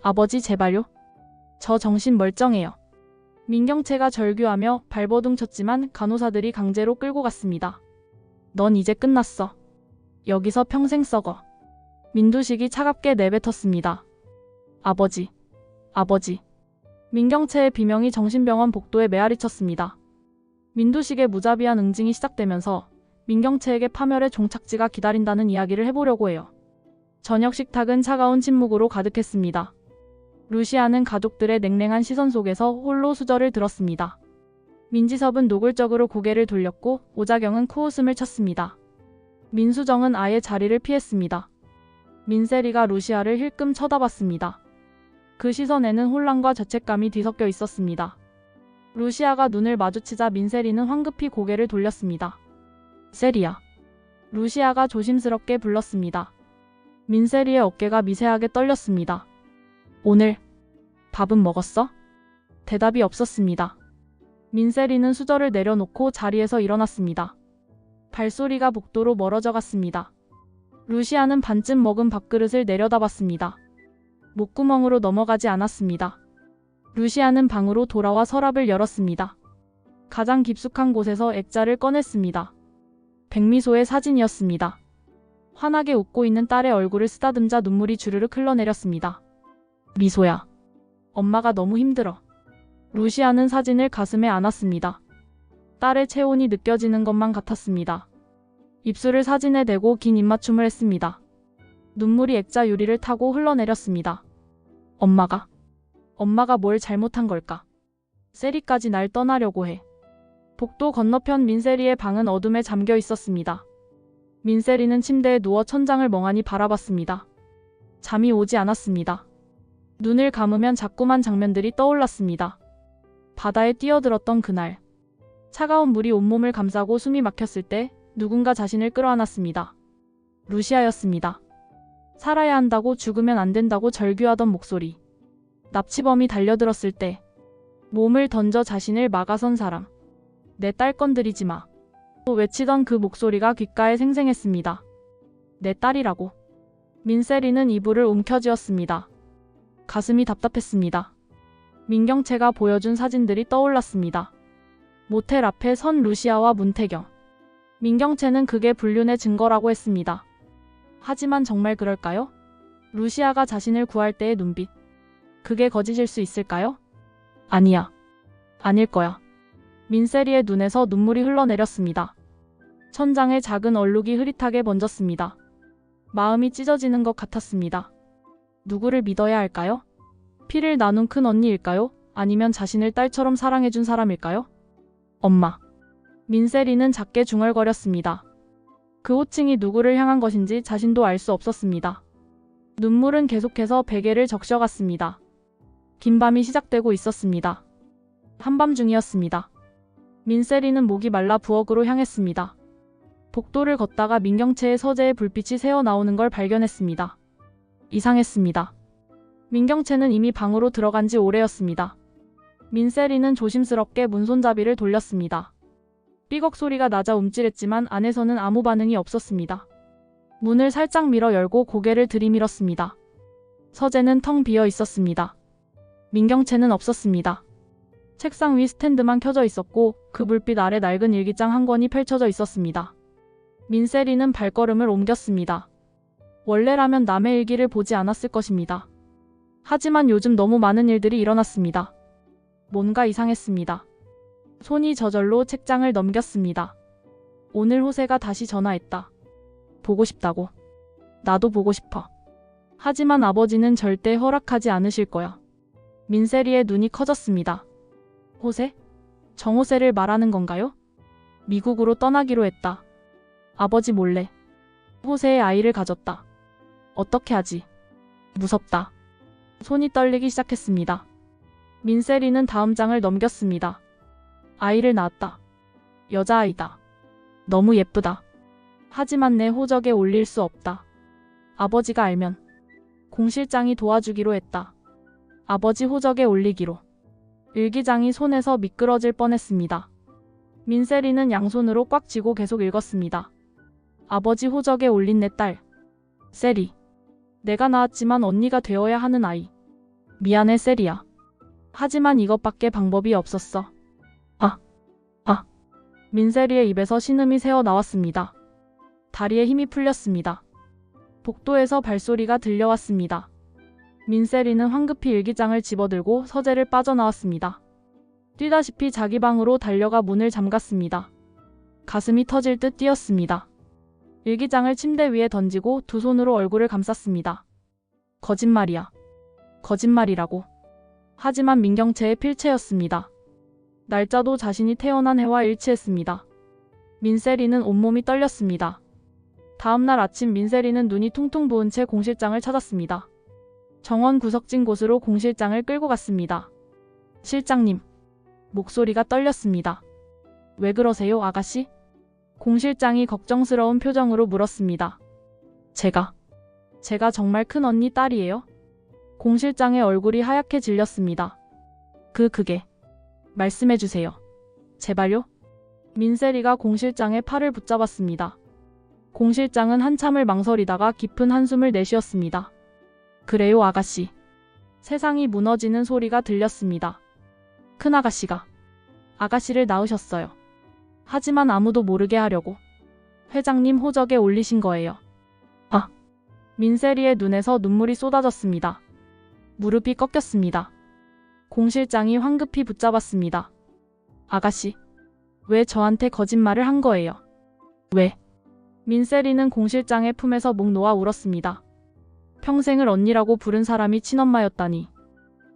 아버지 제발요. 저 정신 멀쩡해요. 민경채가 절규하며 발버둥 쳤지만 간호사들이 강제로 끌고 갔습니다. 넌 이제 끝났어. 여기서 평생 썩어. 민두식이 차갑게 내뱉었습니다. 아버지. 아버지. 민경채의 비명이 정신병원 복도에 메아리쳤습니다. 민두식의 무자비한 응징이 시작되면서 민경채에게 파멸의 종착지가 기다린다는 이야기를 해보려고 해요. 저녁 식탁은 차가운 침묵으로 가득했습니다. 루시아는 가족들의 냉랭한 시선 속에서 홀로 수저를 들었습니다. 민지섭은 노골적으로 고개를 돌렸고 오자경은 코웃음을 쳤습니다. 민수정은 아예 자리를 피했습니다. 민세리가 루시아를 힐끔 쳐다봤습니다. 그 시선에는 혼란과 죄책감이 뒤섞여 있었습니다. 루시아가 눈을 마주치자 민세리는 황급히 고개를 돌렸습니다. 세리야. 루시아가 조심스럽게 불렀습니다. 민세리의 어깨가 미세하게 떨렸습니다. 오늘 밥은 먹었어? 대답이 없었습니다. 민세리는 수저를 내려놓고 자리에서 일어났습니다. 발소리가 복도로 멀어져 갔습니다. 루시아는 반쯤 먹은 밥그릇을 내려다봤습니다. 목구멍으로 넘어가지 않았습니다. 루시아는 방으로 돌아와 서랍을 열었습니다. 가장 깊숙한 곳에서 액자를 꺼냈습니다. 백미소의 사진이었습니다. 환하게 웃고 있는 딸의 얼굴을 쓰다듬자 눈물이 주르륵 흘러내렸습니다. 미소야. 엄마가 너무 힘들어. 루시아는 사진을 가슴에 안았습니다. 딸의 체온이 느껴지는 것만 같았습니다. 입술을 사진에 대고 긴 입맞춤을 했습니다. 눈물이 액자 유리를 타고 흘러내렸습니다. 엄마가 뭘 잘못한 걸까? 세리까지 날 떠나려고 해. 복도 건너편 민세리의 방은 어둠에 잠겨 있었습니다. 민세리는 침대에 누워 천장을 멍하니 바라봤습니다. 잠이 오지 않았습니다. 눈을 감으면 자꾸만 장면들이 떠올랐습니다. 바다에 뛰어들었던 그날. 차가운 물이 온몸을 감싸고 숨이 막혔을 때 누군가 자신을 끌어안았습니다. 루시아였습니다. 살아야 한다고 죽으면 안 된다고 절규하던 목소리. 납치범이 달려들었을 때 몸을 던져 자신을 막아선 사람. 내 딸 건드리지 마. 또 외치던 그 목소리가 귓가에 생생했습니다. 내 딸이라고. 민세리는 이불을 움켜쥐었습니다. 가슴이 답답했습니다. 민경채가 보여준 사진들이 떠올랐습니다. 모텔 앞에 선 루시아와 문태경. 민경채는 그게 불륜의 증거라고 했습니다. 하지만 정말 그럴까요? 루시아가 자신을 구할 때의 눈빛. 그게 거짓일 수 있을까요? 아니야. 아닐 거야. 민세리의 눈에서 눈물이 흘러내렸습니다. 천장에 작은 얼룩이 흐릿하게 번졌습니다. 마음이 찢어지는 것 같았습니다. 누구를 믿어야 할까요? 피를 나눈 큰 언니일까요? 아니면 자신을 딸처럼 사랑해준 사람일까요? 엄마. 민세리는 작게 중얼거렸습니다. 그 호칭이 누구를 향한 것인지 자신도 알 수 없었습니다. 눈물은 계속해서 베개를 적셔갔습니다. 긴 밤이 시작되고 있었습니다. 한밤중이었습니다. 민세리는 목이 말라 부엌으로 향했습니다. 복도를 걷다가 민경채의 서재에 불빛이 새어나오는 걸 발견했습니다. 이상했습니다. 민경채는 이미 방으로 들어간 지 오래였습니다. 민세리는 조심스럽게 문손잡이를 돌렸습니다. 삐걱 소리가 나자 움찔했지만 안에서는 아무 반응이 없었습니다. 문을 살짝 밀어 열고 고개를 들이밀었습니다. 서재는 텅 비어 있었습니다. 민경채는 없었습니다. 책상 위 스탠드만 켜져 있었고 그 불빛 아래 낡은 일기장 한 권이 펼쳐져 있었습니다. 민세리는 발걸음을 옮겼습니다. 원래라면 남의 일기를 보지 않았을 것입니다. 하지만 요즘 너무 많은 일들이 일어났습니다. 뭔가 이상했습니다. 손이 저절로 책장을 넘겼습니다. 오늘 호세가 다시 전화했다. 보고 싶다고. 나도 보고 싶어. 하지만 아버지는 절대 허락하지 않으실 거야. 민세리의 눈이 커졌습니다. 호세? 정호세를 말하는 건가요? 미국으로 떠나기로 했다. 아버지 몰래. 호세의 아이를 가졌다. 어떻게 하지? 무섭다. 손이 떨리기 시작했습니다. 민세리는 다음 장을 넘겼습니다. 아이를 낳았다. 여자아이다. 너무 예쁘다. 하지만 내 호적에 올릴 수 없다. 아버지가 알면. 공실장이 도와주기로 했다. 아버지 호적에 올리기로. 일기장이 손에서 미끄러질 뻔했습니다. 민세리는 양손으로 꽉 쥐고 계속 읽었습니다. 아버지 호적에 올린 내 딸. 세리. 내가 낳았지만 언니가 되어야 하는 아이. 미안해, 세리야. 하지만 이것밖에 방법이 없었어. 민세리의 입에서 신음이 새어 나왔습니다. 다리에 힘이 풀렸습니다. 복도에서 발소리가 들려왔습니다. 민세리는 황급히 일기장을 집어들고 서재를 빠져나왔습니다. 뛰다시피 자기 방으로 달려가 문을 잠갔습니다. 가슴이 터질 듯 뛰었습니다. 일기장을 침대 위에 던지고 두 손으로 얼굴을 감쌌습니다. 거짓말이야. 거짓말이라고. 하지만 민경채의 필체였습니다. 날짜도 자신이 태어난 해와 일치했습니다. 민세리는 온몸이 떨렸습니다. 다음날 아침 민세리는 눈이 퉁퉁 부은 채 공실장을 찾았습니다. 정원 구석진 곳으로 공실장을 끌고 갔습니다. 실장님. 목소리가 떨렸습니다. 왜 그러세요, 아가씨? 공실장이 걱정스러운 표정으로 물었습니다. 제가 정말 큰 언니 딸이에요? 공실장의 얼굴이 하얗게 질렸습니다. 그게. 말씀해주세요. 제발요? 민세리가 공실장의 팔을 붙잡았습니다. 공실장은 한참을 망설이다가 깊은 한숨을 내쉬었습니다. 그래요, 아가씨. 세상이 무너지는 소리가 들렸습니다. 큰아가씨가 아가씨를 낳으셨어요. 하지만 아무도 모르게 하려고 회장님 호적에 올리신 거예요. 민세리의 눈에서 눈물이 쏟아졌습니다. 무릎이 꺾였습니다. 공실장이 황급히 붙잡았습니다. 아가씨, 왜 저한테 거짓말을 한 거예요? 왜? 민세리는 공실장의 품에서 목 놓아 울었습니다. 평생을 언니라고 부른 사람이 친엄마였다니.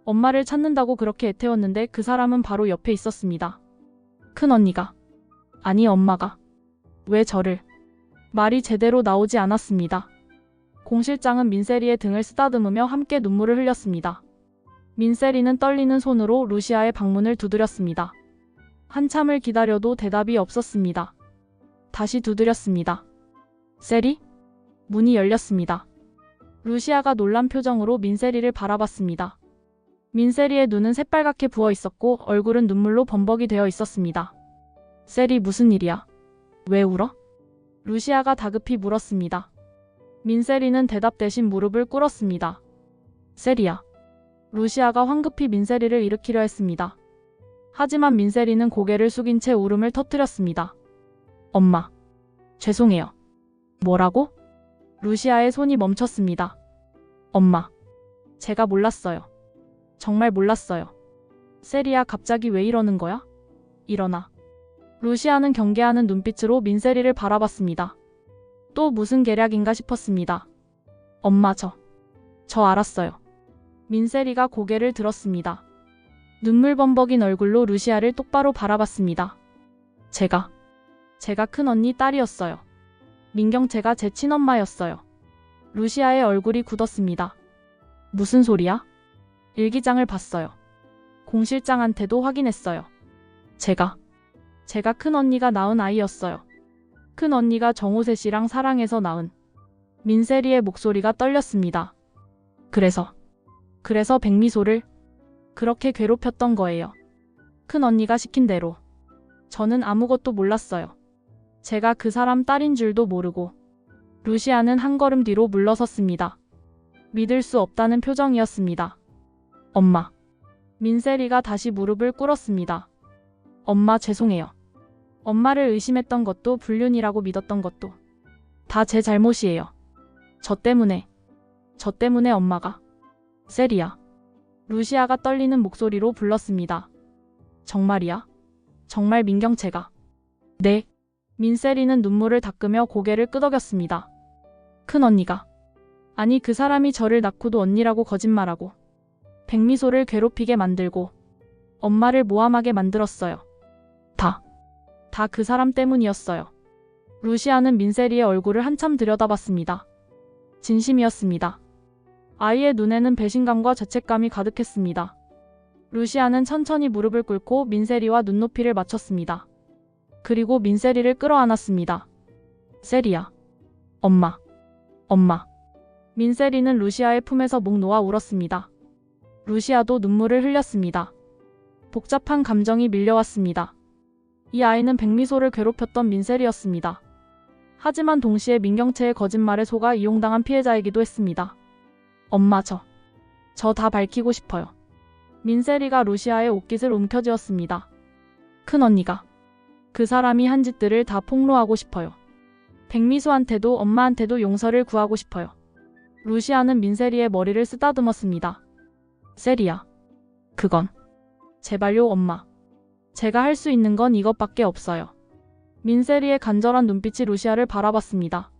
엄마를 찾는다고 그렇게 애태웠는데 그 사람은 바로 옆에 있었습니다. 큰언니가. 아니, 엄마가. 왜 저를. 말이 제대로 나오지 않았습니다. 공실장은 민세리의 등을 쓰다듬으며 함께 눈물을 흘렸습니다. 민세리는 떨리는 손으로 루시아의 방문을 두드렸습니다. 한참을 기다려도 대답이 없었습니다. 다시 두드렸습니다. 세리? 문이 열렸습니다. 루시아가 놀란 표정으로 민세리를 바라봤습니다. 민세리의 눈은 새빨갛게 부어 있었고 얼굴은 눈물로 범벅이 되어 있었습니다. 세리, 무슨 일이야? 왜 울어? 루시아가 다급히 물었습니다. 민세리는 대답 대신 무릎을 꿇었습니다. 세리야. 루시아가 황급히 민세리를 일으키려 했습니다. 하지만 민세리는 고개를 숙인 채 울음을 터뜨렸습니다. 엄마. 죄송해요. 뭐라고? 루시아의 손이 멈췄습니다. 엄마. 제가 몰랐어요. 정말 몰랐어요. 세리야, 갑자기 왜 이러는 거야? 일어나. 루시아는 경계하는 눈빛으로 민세리를 바라봤습니다. 또 무슨 계략인가 싶었습니다. 엄마, 저 알았어요. 민세리가 고개를 들었습니다. 눈물 범벅인 얼굴로 루시아를 똑바로 바라봤습니다. 제가 큰언니 딸이었어요. 민경채가 제 친엄마였어요. 루시아의 얼굴이 굳었습니다. 무슨 소리야? 일기장을 봤어요. 공실장한테도 확인했어요. 제가 큰언니가 낳은 아이였어요. 큰언니가 정호세 씨랑 사랑해서 낳은. 민세리의 목소리가 떨렸습니다. 그래서 백미소를 그렇게 괴롭혔던 거예요. 큰언니가 시킨 대로. 저는 아무것도 몰랐어요. 제가 그 사람 딸인 줄도 모르고. 루시아는 한 걸음 뒤로 물러섰습니다. 믿을 수 없다는 표정이었습니다. 엄마. 민세리가 다시 무릎을 꿇었습니다. 엄마, 죄송해요. 엄마를 의심했던 것도 불륜이라고 믿었던 것도 다 제 잘못이에요. 저 때문에 엄마가. 세리야. 루시아가 떨리는 목소리로 불렀습니다. 정말이야? 정말 민경채가. 네. 민세리는 눈물을 닦으며 고개를 끄덕였습니다. 큰언니가. 아니, 그 사람이 저를 낳고도 언니라고 거짓말하고 백미소를 괴롭히게 만들고 엄마를 모함하게 만들었어요. 다 그 사람 때문이었어요. 루시아는 민세리의 얼굴을 한참 들여다봤습니다. 진심이었습니다. 아이의 눈에는 배신감과 죄책감이 가득했습니다. 루시아는 천천히 무릎을 꿇고 민세리와 눈높이를 맞췄습니다. 그리고 민세리를 끌어안았습니다. 세리야. 엄마. 민세리는 루시아의 품에서 목 놓아 울었습니다. 루시아도 눈물을 흘렸습니다. 복잡한 감정이 밀려왔습니다. 이 아이는 백미소를 괴롭혔던 민세리였습니다. 하지만 동시에 민경채의 거짓말에 속아 이용당한 피해자이기도 했습니다. 엄마, 저 다 밝히고 싶어요. 민세리가 루시아의 옷깃을 움켜쥐었습니다. 큰언니가 그 사람이 한 짓들을 다 폭로하고 싶어요. 백미수한테도 엄마한테도 용서를 구하고 싶어요. 루시아는 민세리의 머리를 쓰다듬었습니다. 세리야. 그건. 제발요, 엄마. 제가 할 수 있는 건 이것밖에 없어요. 민세리의 간절한 눈빛이 루시아를 바라봤습니다.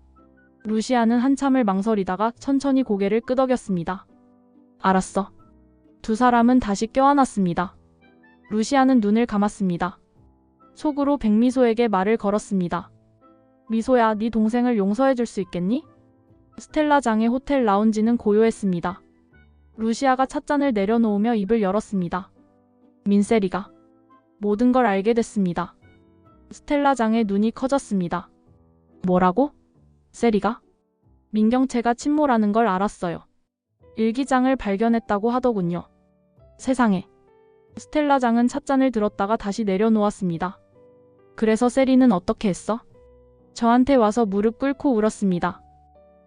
루시아는 한참을 망설이다가 천천히 고개를 끄덕였습니다. 알았어. 두 사람은 다시 껴안았습니다. 루시아는 눈을 감았습니다. 속으로 백미소에게 말을 걸었습니다. 미소야, 네 동생을 용서해 줄 수 있겠니? 스텔라장의 호텔 라운지는 고요했습니다. 루시아가 찻잔을 내려놓으며 입을 열었습니다. 민세리가 모든 걸 알게 됐습니다. 스텔라장의 눈이 커졌습니다. 뭐라고? 세리가? 민경채가 침몰하는 걸 알았어요. 일기장을 발견했다고 하더군요. 세상에. 스텔라장은 찻잔을 들었다가 다시 내려놓았습니다. 그래서 세리는 어떻게 했어? 저한테 와서 무릎 꿇고 울었습니다.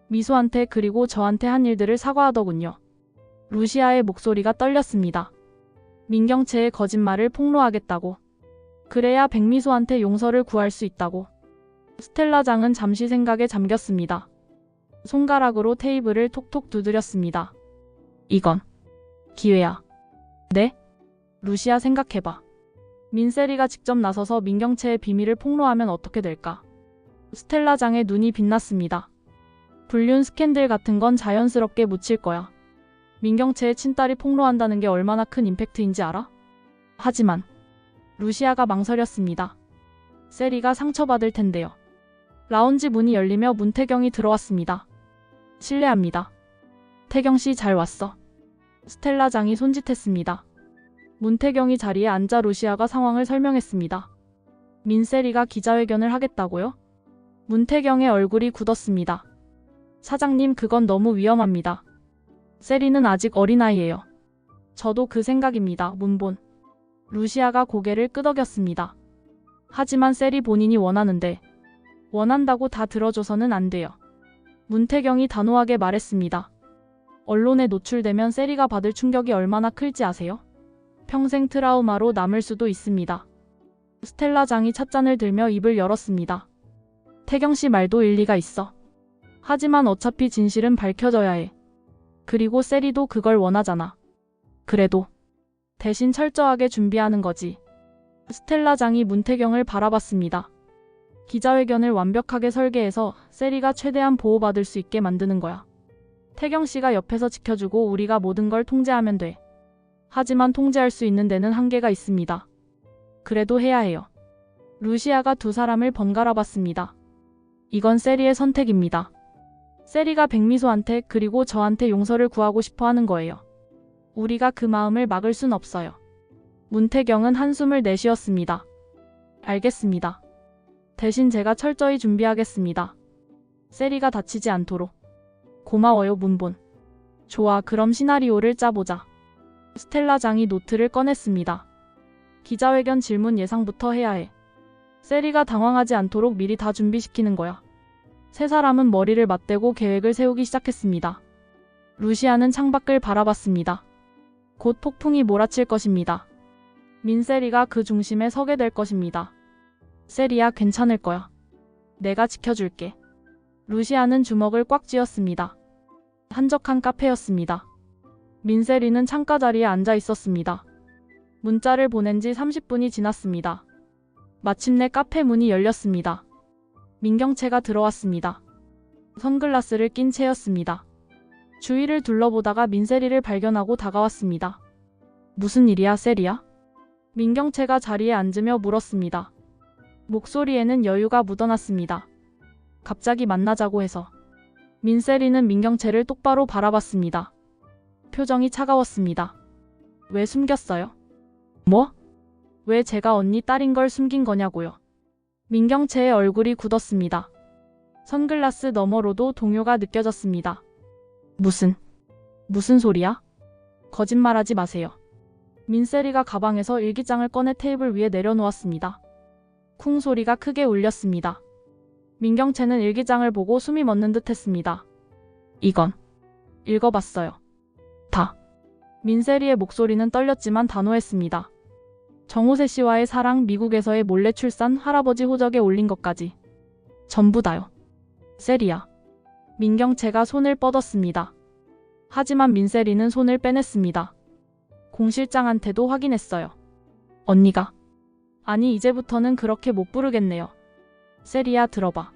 미소한테 그리고 저한테 한 일들을 사과하더군요. 루시아의 목소리가 떨렸습니다. 민경채의 거짓말을 폭로하겠다고. 그래야 백미소한테 용서를 구할 수 있다고. 스텔라장은 잠시 생각에 잠겼습니다. 손가락으로 테이블을 톡톡 두드렸습니다. 이건 기회야. 네? 루시아 생각해봐. 민세리가 직접 나서서 민경채의 비밀을 폭로하면 어떻게 될까? 스텔라장의 눈이 빛났습니다. 불륜 스캔들 같은 건 자연스럽게 묻힐 거야. 민경채의 친딸이 폭로한다는 게 얼마나 큰 임팩트인지 알아? 하지만 루시아가 망설였습니다. 세리가 상처받을 텐데요. 라운지 문이 열리며 문태경이 들어왔습니다. 실례합니다. 태경씨 잘 왔어. 스텔라장이 손짓했습니다. 문태경이 자리에 앉아 루시아가 상황을 설명했습니다. 민세리가 기자회견을 하겠다고요? 문태경의 얼굴이 굳었습니다. 사장님, 그건 너무 위험합니다. 세리는 아직 어린아이예요. 저도 그 생각입니다. 문본. 루시아가 고개를 끄덕였습니다. 하지만 세리 본인이 원하는데 원한다고 다 들어줘서는 안 돼요. 문태경이 단호하게 말했습니다. 언론에 노출되면 세리가 받을 충격이 얼마나 클지 아세요? 평생 트라우마로 남을 수도 있습니다. 스텔라장이 찻잔을 들며 입을 열었습니다. 태경씨 말도 일리가 있어. 하지만 어차피 진실은 밝혀져야 해. 그리고 세리도 그걸 원하잖아. 그래도 대신 철저하게 준비하는 거지. 스텔라장이 문태경을 바라봤습니다. 기자회견을 완벽하게 설계해서 세리가 최대한 보호받을 수 있게 만드는 거야. 태경씨가 옆에서 지켜주고 우리가 모든 걸 통제하면 돼. 하지만 통제할 수 있는 데는 한계가 있습니다. 그래도 해야 해요. 루시아가 두 사람을 번갈아 봤습니다. 이건 세리의 선택입니다. 세리가 백미소한테 그리고 저한테 용서를 구하고 싶어 하는 거예요. 우리가 그 마음을 막을 순 없어요. 문태경은 한숨을 내쉬었습니다. 알겠습니다. 대신 제가 철저히 준비하겠습니다. 세리가 다치지 않도록. 고마워요, 문본. 좋아, 그럼 시나리오를 짜보자. 스텔라장이 노트를 꺼냈습니다. 기자회견 질문 예상부터 해야 해. 세리가 당황하지 않도록 미리 다 준비시키는 거야. 세 사람은 머리를 맞대고 계획을 세우기 시작했습니다. 루시아는 창밖을 바라봤습니다. 곧 폭풍이 몰아칠 것입니다. 민세리가 그 중심에 서게 될 것입니다. 세리야, 괜찮을 거야. 내가 지켜줄게. 루시아는 주먹을 꽉 쥐었습니다. 한적한 카페였습니다. 민세리는 창가 자리에 앉아 있었습니다. 문자를 보낸 지 30분이 지났습니다. 마침내 카페 문이 열렸습니다. 민경채가 들어왔습니다. 선글라스를 낀 채였습니다. 주위를 둘러보다가 민세리를 발견하고 다가왔습니다. 무슨 일이야, 세리야? 민경채가 자리에 앉으며 물었습니다. 목소리에는 여유가 묻어났습니다. 갑자기 만나자고 해서. 민세리는 민경채를 똑바로 바라봤습니다. 표정이 차가웠습니다. 왜 숨겼어요? 뭐? 왜 제가 언니 딸인 걸 숨긴 거냐고요. 민경채의 얼굴이 굳었습니다. 선글라스 너머로도 동요가 느껴졌습니다. 무슨 소리야? 거짓말하지 마세요. 민세리가 가방에서 일기장을 꺼내 테이블 위에 내려놓았습니다. 쿵 소리가 크게 울렸습니다. 민경채는 일기장을 보고 숨이 멎는 듯 했습니다. 이건 읽어봤어요. 다. 민세리의 목소리는 떨렸지만 단호했습니다. 정호세 씨와의 사랑, 미국에서의 몰래 출산, 할아버지 호적에 올린 것까지. 전부 다요. 세리야. 민경채가 손을 뻗었습니다. 하지만 민세리는 손을 빼냈습니다. 공 실장한테도 확인했어요. 언니가. 아니, 이제부터는 그렇게 못 부르겠네요. 세리야, 들어봐.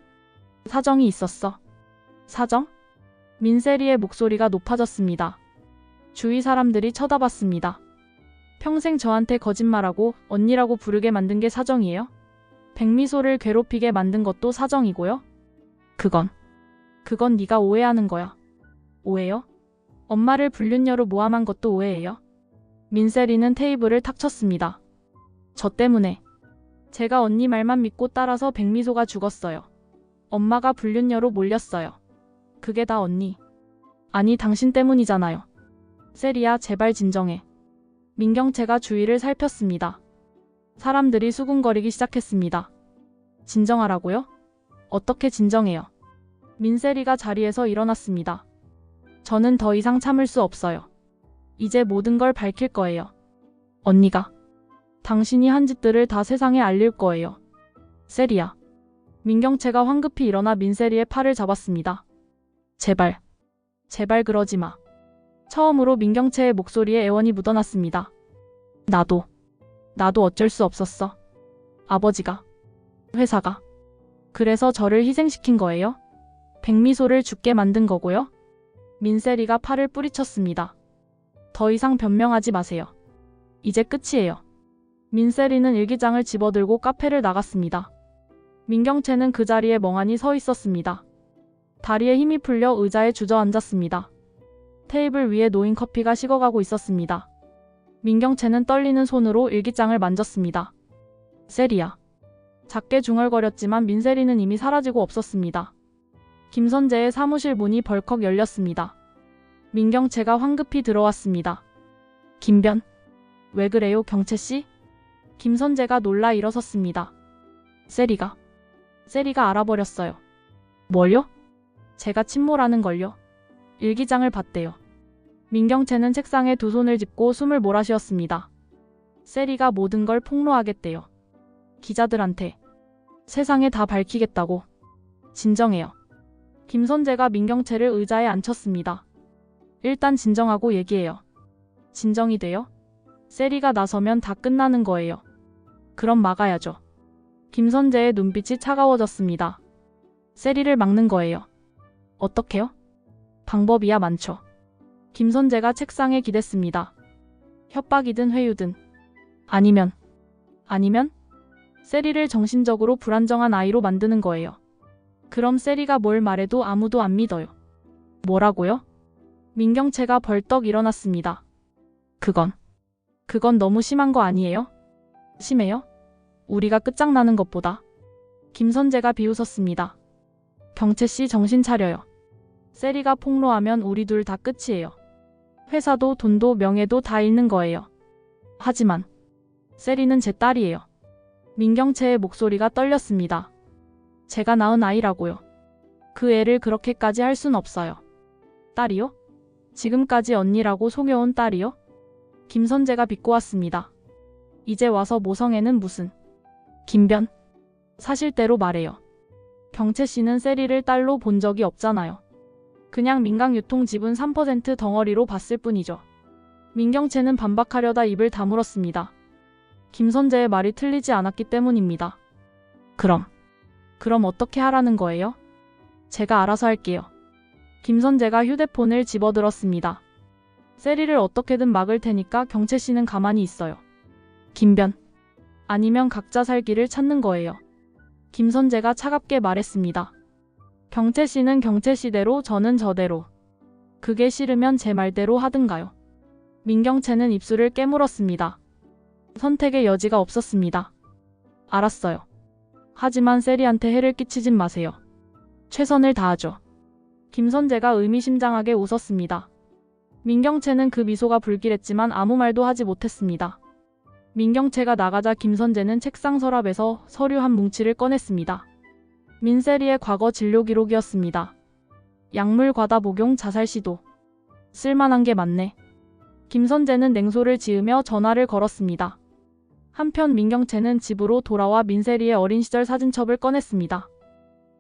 사정이 있었어. 사정? 민세리의 목소리가 높아졌습니다. 주위 사람들이 쳐다봤습니다. 평생 저한테 거짓말하고 언니라고 부르게 만든 게 사정이에요? 백미소를 괴롭히게 만든 것도 사정이고요? 그건 네가 오해하는 거야. 오해요? 엄마를 불륜녀로 모함한 것도 오해예요? 민세리는 테이블을 탁 쳤습니다. 저 때문에. 제가 언니 말만 믿고 따라서 백미소가 죽었어요. 엄마가 불륜녀로 몰렸어요. 그게 다 언니. 아니, 당신 때문이잖아요. 세리야, 제발 진정해. 민경채가 주위를 살폈습니다. 사람들이 수군거리기 시작했습니다. 진정하라고요? 어떻게 진정해요? 민세리가 자리에서 일어났습니다. 저는 더 이상 참을 수 없어요. 이제 모든 걸 밝힐 거예요. 언니가. 당신이 한 짓들을 다 세상에 알릴 거예요. 세리야. 민경채가 황급히 일어나 민세리의 팔을 잡았습니다. 제발 그러지 마. 처음으로 민경채의 목소리에 애원이 묻어났습니다. 나도 어쩔 수 없었어. 아버지가, 회사가. 그래서 저를 희생시킨 거예요? 백미소를 죽게 만든 거고요? 민세리가 팔을 뿌리쳤습니다. 더 이상 변명하지 마세요. 이제 끝이에요. 민세리는 일기장을 집어들고 카페를 나갔습니다. 민경채는 그 자리에 멍하니 서 있었습니다. 다리에 힘이 풀려 의자에 주저앉았습니다. 테이블 위에 놓인 커피가 식어가고 있었습니다. 민경채는 떨리는 손으로 일기장을 만졌습니다. 세리야. 작게 중얼거렸지만 민세리는 이미 사라지고 없었습니다. 김선재의 사무실 문이 벌컥 열렸습니다. 민경채가 황급히 들어왔습니다. 김변. 왜 그래요, 경채씨? 김선재가 놀라 일어섰습니다. 세리가 알아버렸어요. 뭘요? 제가 침몰하는 걸요. 일기장을 봤대요. 민경채는 책상에 두 손을 짚고 숨을 몰아쉬었습니다. 세리가 모든 걸 폭로하겠대요. 기자들한테. 세상에 다 밝히겠다고. 진정해요. 김선재가 민경채를 의자에 앉혔습니다. 일단 진정하고 얘기해요. 진정이 돼요? 세리가 나서면 다 끝나는 거예요. 그럼 막아야죠. 김선재의 눈빛이 차가워졌습니다. 세리를 막는 거예요. 어떻게요? 방법이야 많죠. 김선재가 책상에 기댔습니다. 협박이든 회유든. 아니면 세리를 정신적으로 불안정한 아이로 만드는 거예요. 그럼 세리가 뭘 말해도 아무도 안 믿어요. 뭐라고요? 민경채가 벌떡 일어났습니다. 그건 너무 심한 거 아니에요? 심해요? 우리가 끝장나는 것보다. 김선재가 비웃었습니다. 경채씨 정신 차려요. 세리가 폭로하면 우리 둘 다 끝이에요. 회사도 돈도 명예도 다 잃는 거예요. 하지만 세리는 제 딸이에요. 민경채의 목소리가 떨렸습니다. 제가 낳은 아이라고요. 그 애를 그렇게까지 할 순 없어요. 딸이요? 지금까지 언니라고 속여온 딸이요? 김선재가 비꼬았습니다. 이제 와서 모성애는 무슨. 김변. 사실대로 말해요. 경채씨는 세리를 딸로 본 적이 없잖아요. 그냥 민강유통 지분 3% 덩어리로 봤을 뿐이죠. 민경채는 반박하려다 입을 다물었습니다. 김선재의 말이 틀리지 않았기 때문입니다. 그럼 어떻게 하라는 거예요? 제가 알아서 할게요. 김선재가 휴대폰을 집어들었습니다. 세리를 어떻게든 막을 테니까 경채씨는 가만히 있어요. 김변. 아니면 각자 살 길을 찾는 거예요. 김선재가 차갑게 말했습니다. 경채씨는 경채씨대로 저는 저대로. 그게 싫으면 제 말대로 하든가요. 민경채는 입술을 깨물었습니다. 선택의 여지가 없었습니다. 알았어요. 하지만 세리한테 해를 끼치진 마세요. 최선을 다하죠. 김선재가 의미심장하게 웃었습니다. 민경채는 그 미소가 불길했지만 아무 말도 하지 못했습니다. 민경채가 나가자 김선재는 책상 서랍에서 서류 한 뭉치를 꺼냈습니다. 민세리의 과거 진료 기록이었습니다. 약물 과다 복용 자살 시도. 쓸만한 게 많네. 김선재는 냉소를 지으며 전화를 걸었습니다. 한편 민경채는 집으로 돌아와 민세리의 어린 시절 사진첩을 꺼냈습니다.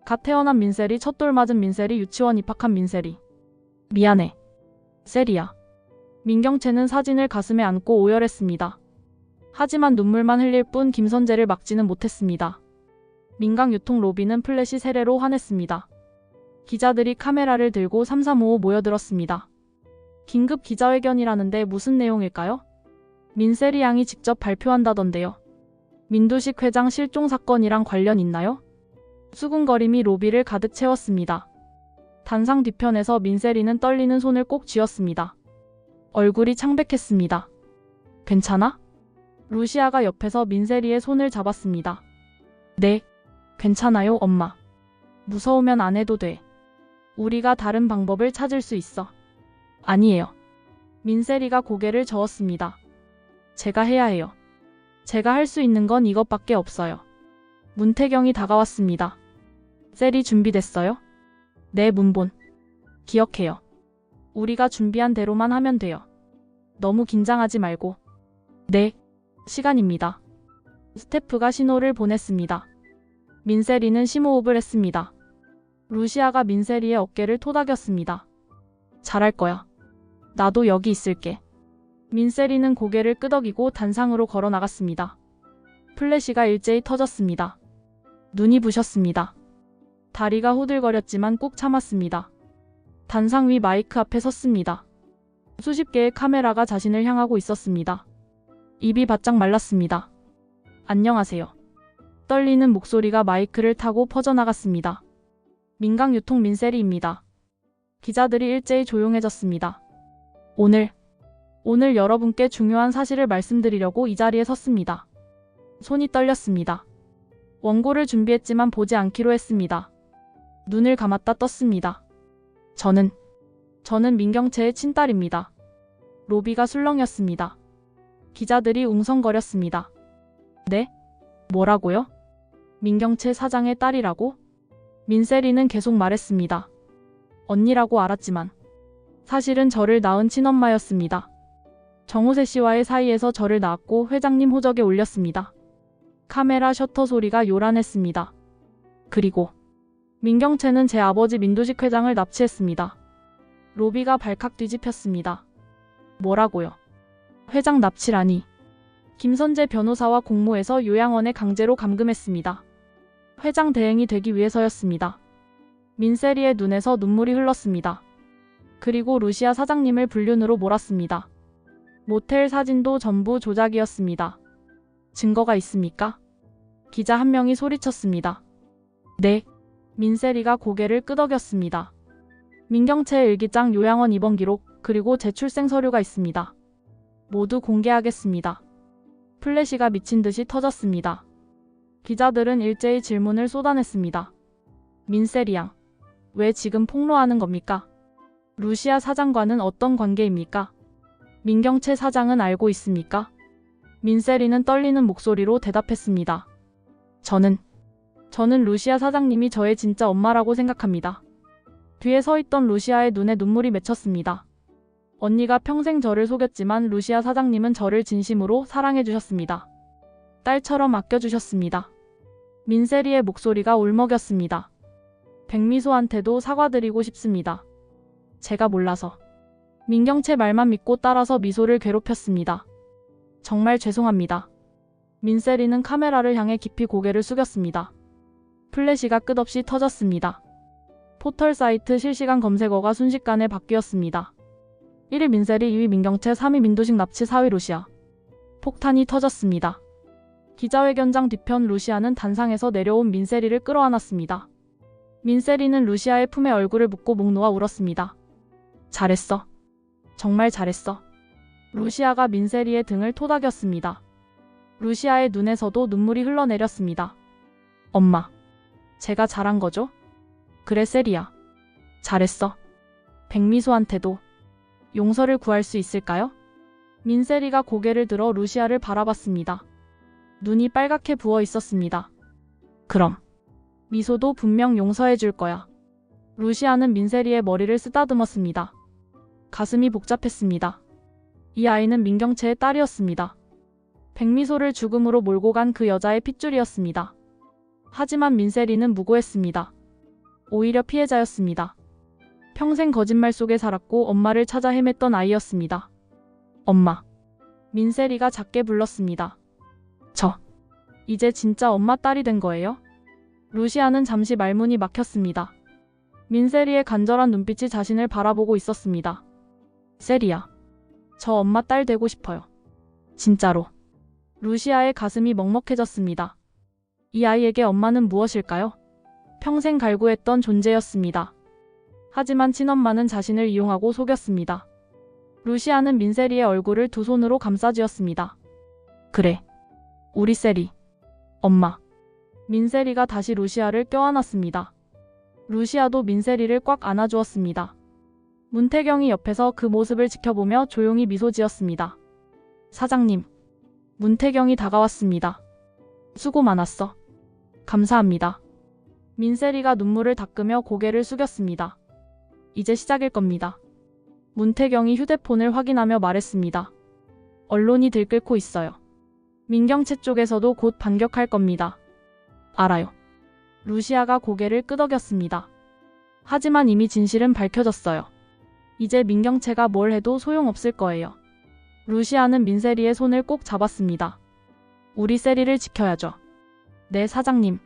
갓 태어난 민세리, 첫돌 맞은 민세리, 유치원 입학한 민세리. 미안해, 세리야. 민경채는 사진을 가슴에 안고 오열했습니다. 하지만 눈물만 흘릴 뿐 김선재를 막지는 못했습니다. 민강 유통 로비는 플래시 세례로 환했습니다. 기자들이 카메라를 들고 삼삼오오 모여들었습니다. 긴급 기자회견이라는데 무슨 내용일까요? 민세리 양이 직접 발표한다던데요. 민두식 회장 실종 사건이랑 관련 있나요? 수군거림이 로비를 가득 채웠습니다. 단상 뒤편에서 민세리는 떨리는 손을 꼭 쥐었습니다. 얼굴이 창백했습니다. 괜찮아? 루시아가 옆에서 민세리의 손을 잡았습니다. 네, 괜찮아요, 엄마. 무서우면 안 해도 돼. 우리가 다른 방법을 찾을 수 있어. 아니에요. 민세리가 고개를 저었습니다. 제가 해야 해요. 제가 할 수 있는 건 이것밖에 없어요. 문태경이 다가왔습니다. 세리 준비됐어요? 네, 문본. 기억해요. 우리가 준비한 대로만 하면 돼요. 너무 긴장하지 말고. 네, 시간입니다. 스태프가 신호를 보냈습니다. 민세리는 심호흡을 했습니다. 루시아가 민세리의 어깨를 토닥였습니다. 잘할 거야. 나도 여기 있을게. 민세리는 고개를 끄덕이고 단상으로 걸어 나갔습니다. 플래시가 일제히 터졌습니다. 눈이 부셨습니다. 다리가 후들거렸지만 꾹 참았습니다. 단상 위 마이크 앞에 섰습니다. 수십 개의 카메라가 자신을 향하고 있었습니다. 입이 바짝 말랐습니다. 안녕하세요. 떨리는 목소리가 마이크를 타고 퍼져나갔습니다. 민강유통 민세리입니다. 기자들이 일제히 조용해졌습니다. 오늘 여러분께 중요한 사실을 말씀드리려고 이 자리에 섰습니다. 손이 떨렸습니다. 원고를 준비했지만 보지 않기로 했습니다. 눈을 감았다 떴습니다. 저는 민경채의 친딸입니다. 로비가 술렁였습니다. 기자들이 웅성거렸습니다. 네? 뭐라고요? 민경채 사장의 딸이라고? 민세리는 계속 말했습니다. 언니라고 알았지만 사실은 저를 낳은 친엄마였습니다. 정호세 씨와의 사이에서 저를 낳았고 회장님 호적에 올렸습니다. 카메라 셔터 소리가 요란했습니다. 그리고 민경채는 제 아버지 민두식 회장을 납치했습니다. 로비가 발칵 뒤집혔습니다. 뭐라고요? 회장 납치라니. 김선재 변호사와 공모해서 요양원에 강제로 감금했습니다. 회장 대행이 되기 위해서였습니다. 민세리의 눈에서 눈물이 흘렀습니다. 그리고 루시아 사장님을 불륜으로 몰았습니다. 모텔 사진도 전부 조작이었습니다. 증거가 있습니까? 기자 한 명이 소리쳤습니다. 네. 민세리가 고개를 끄덕였습니다. 민경채의 일기장, 요양원 입원 기록, 그리고 재출생 서류가 있습니다. 모두 공개하겠습니다. 플래시가 미친 듯이 터졌습니다. 기자들은 일제히 질문을 쏟아냈습니다. 민세리 양, 왜 지금 폭로하는 겁니까? 루시아 사장과는 어떤 관계입니까? 민경채 사장은 알고 있습니까? 민세리는 떨리는 목소리로 대답했습니다. 저는 루시아 사장님이 저의 진짜 엄마라고 생각합니다. 뒤에 서 있던 루시아의 눈에 눈물이 맺혔습니다. 언니가 평생 저를 속였지만 루시아 사장님은 저를 진심으로 사랑해주셨습니다. 딸처럼 아껴주셨습니다. 민세리의 목소리가 울먹였습니다. 백미소한테도 사과드리고 싶습니다. 제가 몰라서. 민경채 말만 믿고 따라서 미소를 괴롭혔습니다. 정말 죄송합니다. 민세리는 카메라를 향해 깊이 고개를 숙였습니다. 플래시가 끝없이 터졌습니다. 포털 사이트 실시간 검색어가 순식간에 바뀌었습니다. 1위 민세리, 2위 민경채, 3위 민두식 납치, 4위 루시아. 폭탄이 터졌습니다. 기자회견장 뒤편 루시아는 단상에서 내려온 민세리를 끌어안았습니다. 민세리는 루시아의 품에 얼굴을 묻고 목 놓아 울었습니다. 잘했어. 정말 잘했어. 루시아가 민세리의 등을 토닥였습니다. 루시아의 눈에서도 눈물이 흘러내렸습니다. 엄마, 제가 잘한 거죠? 그래 세리야. 잘했어. 백미소한테도 용서를 구할 수 있을까요? 민세리가 고개를 들어 루시아를 바라봤습니다. 눈이 빨갛게 부어 있었습니다. 그럼 미소도 분명 용서해 줄 거야. 루시아는 민세리의 머리를 쓰다듬었습니다. 가슴이 복잡했습니다. 이 아이는 민경채의 딸이었습니다. 백미소를 죽음으로 몰고 간 그 여자의 핏줄이었습니다. 하지만 민세리는 무고했습니다. 오히려 피해자였습니다. 평생 거짓말 속에 살았고 엄마를 찾아 헤맸던 아이였습니다. 엄마. 민세리가 작게 불렀습니다. 이제 진짜 엄마 딸이 된 거예요? 루시아는 잠시 말문이 막혔습니다. 민세리의 간절한 눈빛이 자신을 바라보고 있었습니다. 세리야. 저 엄마 딸 되고 싶어요. 진짜로. 루시아의 가슴이 먹먹해졌습니다. 이 아이에게 엄마는 무엇일까요? 평생 갈구했던 존재였습니다. 하지만 친엄마는 자신을 이용하고 속였습니다. 루시아는 민세리의 얼굴을 두 손으로 감싸쥐었습니다. 그래. 우리 세리. 엄마. 민세리가 다시 루시아를 껴안았습니다. 루시아도 민세리를 꽉 안아주었습니다. 문태경이 옆에서 그 모습을 지켜보며 조용히 미소 지었습니다. 사장님. 문태경이 다가왔습니다. 수고 많았어. 감사합니다. 민세리가 눈물을 닦으며 고개를 숙였습니다. 이제 시작일 겁니다. 문태경이 휴대폰을 확인하며 말했습니다. 언론이 들끓고 있어요. 민경채 쪽에서도 곧 반격할 겁니다. 알아요. 루시아가 고개를 끄덕였습니다. 하지만 이미 진실은 밝혀졌어요. 이제 민경채가 뭘 해도 소용없을 거예요. 루시아는 민세리의 손을 꼭 잡았습니다. 우리 세리를 지켜야죠. 네, 사장님.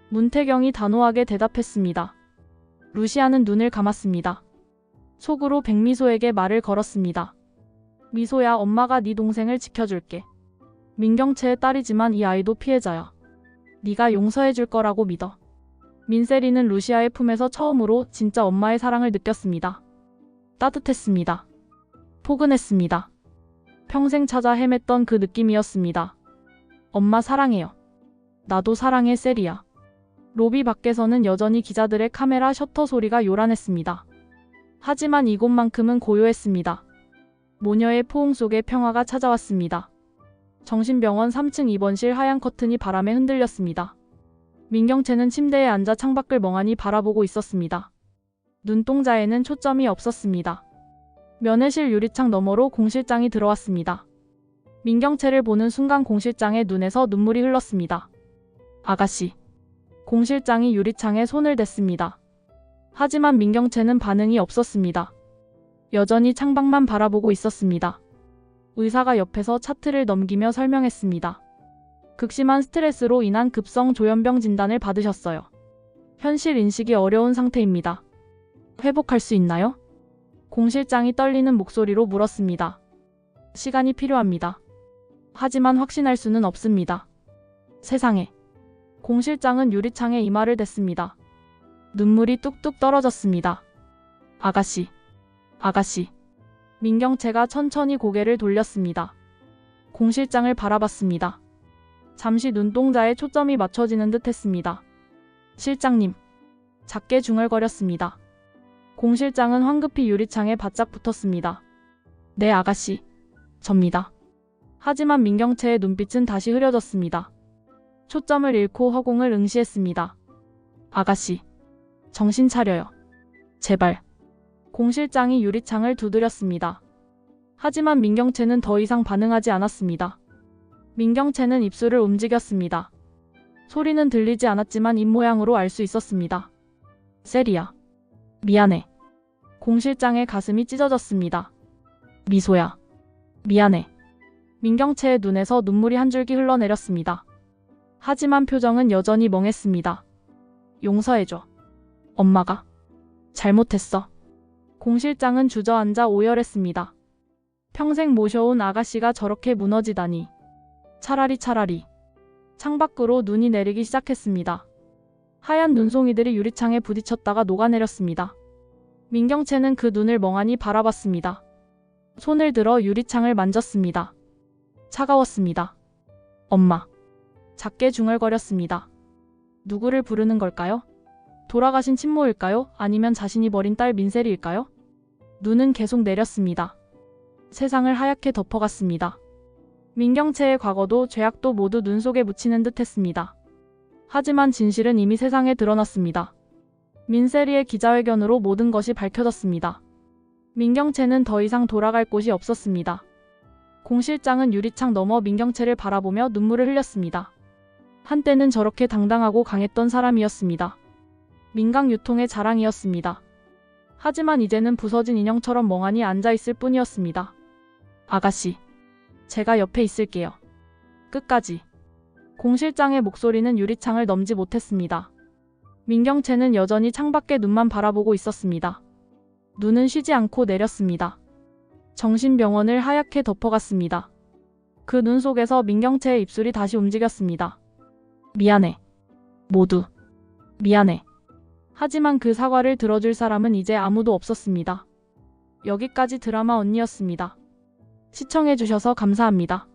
문태경이 단호하게 대답했습니다. 루시아는 눈을 감았습니다. 속으로 백미소에게 말을 걸었습니다. 미소야, 엄마가 네 동생을 지켜줄게. 민경채의 딸이지만 이 아이도 피해자야. 네가 용서해줄 거라고 믿어. 민세리는 루시아의 품에서 처음으로 진짜 엄마의 사랑을 느꼈습니다. 따뜻했습니다. 포근했습니다. 평생 찾아 헤맸던 그 느낌이었습니다. 엄마 사랑해요. 나도 사랑해, 세리야. 로비 밖에서는 여전히 기자들의 카메라 셔터 소리가 요란했습니다. 하지만 이곳만큼은 고요했습니다. 모녀의 포옹 속에 평화가 찾아왔습니다. 정신병원 3층 입원실 하얀 커튼이 바람에 흔들렸습니다. 민경채는 침대에 앉아 창밖을 멍하니 바라보고 있었습니다. 눈동자에는 초점이 없었습니다. 면회실 유리창 너머로 공 실장이 들어왔습니다. 민경채를 보는 순간 공 실장의 눈에서 눈물이 흘렀습니다. 아가씨. 공 실장이 유리창에 손을 댔습니다. 하지만 민경채는 반응이 없었습니다. 여전히 창밖만 바라보고 있었습니다. 의사가 옆에서 차트를 넘기며 설명했습니다. 극심한 스트레스로 인한 급성 조현병 진단을 받으셨어요. 현실 인식이 어려운 상태입니다. 회복할 수 있나요? 공 실장이 떨리는 목소리로 물었습니다. 시간이 필요합니다. 하지만 확신할 수는 없습니다. 세상에. 공 실장은 유리창에 이마를 댔습니다. 눈물이 뚝뚝 떨어졌습니다. 아가씨. 아가씨. 민경채가 천천히 고개를 돌렸습니다. 공 실장을 바라봤습니다. 잠시 눈동자에 초점이 맞춰지는 듯 했습니다. 실장님. 작게 중얼거렸습니다. 공 실장은 황급히 유리창에 바짝 붙었습니다. 네, 아가씨. 접니다. 하지만 민경채의 눈빛은 다시 흐려졌습니다. 초점을 잃고 허공을 응시했습니다. 아가씨. 정신 차려요. 제발. 공 실장이 유리창을 두드렸습니다. 하지만 민경채는 더 이상 반응하지 않았습니다. 민경채는 입술을 움직였습니다. 소리는 들리지 않았지만 입모양으로 알 수 있었습니다. 세리야. 미안해. 공 실장의 가슴이 찢어졌습니다. 미소야. 미안해. 민경채의 눈에서 눈물이 한 줄기 흘러내렸습니다. 하지만 표정은 여전히 멍했습니다. 용서해줘. 엄마가 잘못했어. 공 실장은 주저앉아 오열했습니다. 평생 모셔온 아가씨가 저렇게 무너지다니. 차라리. 창밖으로 눈이 내리기 시작했습니다. 하얀 눈송이들이 유리창에 부딪혔다가 녹아내렸습니다. 민경채는 그 눈을 멍하니 바라봤습니다. 손을 들어 유리창을 만졌습니다. 차가웠습니다. 엄마. 작게 중얼거렸습니다. 누구를 부르는 걸까요? 돌아가신 친모일까요? 아니면 자신이 버린 딸 민세리일까요? 눈은 계속 내렸습니다. 세상을 하얗게 덮어갔습니다. 민경채의 과거도 죄악도 모두 눈 속에 묻히는 듯 했습니다. 하지만 진실은 이미 세상에 드러났습니다. 민세리의 기자회견으로 모든 것이 밝혀졌습니다. 민경채는 더 이상 돌아갈 곳이 없었습니다. 공 실장은 유리창 너머 민경채를 바라보며 눈물을 흘렸습니다. 한때는 저렇게 당당하고 강했던 사람이었습니다. 민강 유통의 자랑이었습니다. 하지만 이제는 부서진 인형처럼 멍하니 앉아있을 뿐이었습니다. 아가씨, 제가 옆에 있을게요. 끝까지. 공 실장의 목소리는 유리창을 넘지 못했습니다. 민경채는 여전히 창밖에 눈만 바라보고 있었습니다. 눈은 쉬지 않고 내렸습니다. 정신병원을 하얗게 덮어갔습니다. 그 눈 속에서 민경채의 입술이 다시 움직였습니다. 미안해. 모두. 미안해. 하지만 그 사과를 들어줄 사람은 이제 아무도 없었습니다. 여기까지 드라마 언니였습니다. 시청해주셔서 감사합니다.